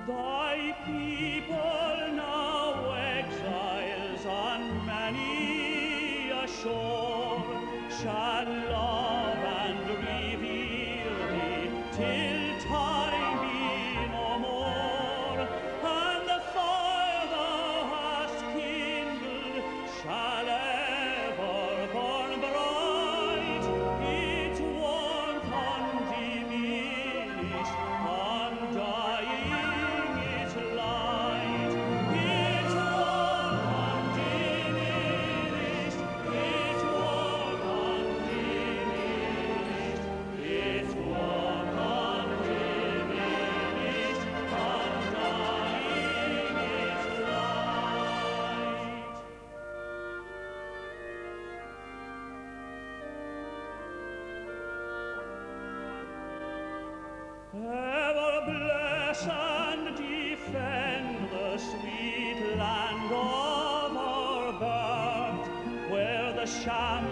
Thy people now exiles on many a shore shall love and revere thee till time be no more, and the fire thou hast kindled shall ever burn bright, its warmth undiminished, undying its light, its warmth undiminished, its warmth undiminished, its warmth undiminished, undying its light. Ever bless and defend the sweet land of our birth, where the sham